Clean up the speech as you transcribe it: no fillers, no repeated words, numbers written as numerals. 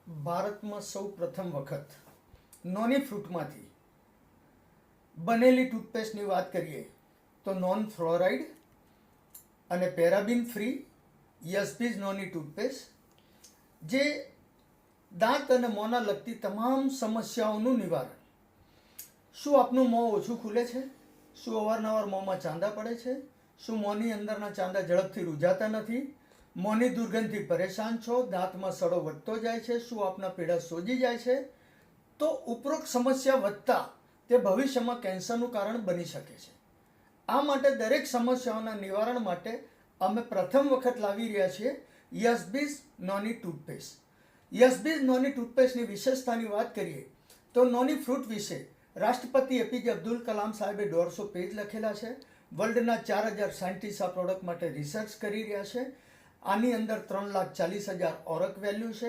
ભારતમાં સૌ પ્રથમ વખત નોની ફ્રૂટમાંથી બનેલી ટૂથપેસ્ટની વાત કરીએ તો નોન ફ્લોરાઇડ અને પેરાબિન ફ્રી યશબીઝ નોની ટૂથપેસ્ટ જે દાંત અને મોંના લગતી તમામ સમસ્યાઓનું નિવારણ. શું આપનું મોં ઓછું ખુલે છે? શું અવારનવાર મોંમાં ચાંદા પડે છે? શું મોંની અંદરના ચાંદા ઝડપથી રૂઝાતા નથી? મોંની દુર્ગંધથી પરેશાન છો? દાંતમાં સડો વધતો જાય છે? શું આપના પીડા સોજી જાય છે? તો ઉપરોક્ત સમસ્યા વધતા તે ભવિષ્યમાં કેન્સરનું કારણ બની શકે છે. આ માટે દરેક સમસ્યાઓના નિવારણ માટે અમે પ્રથમ વખત લાવી રહ્યા છીએ યશબીઝ નોની ટૂથપેસ્ટ. યશબીઝ નોની ટૂથપેસ્ટની વિશેષતાની વાત કરીએ તો નોની ફ્રૂટ વિશે રાષ્ટ્રપતિ એપીજે અબ્દુલ કલામ સાહેબે 150 પેજ લખેલા છે. વર્લ્ડના 4000 સાયન્ટિસ્ટ આ પ્રોડક્ટ માટે રિસર્ચ કરી રહ્યા છે. આની અંદર 3,40,000 ઓરક વેલ્યુ છે.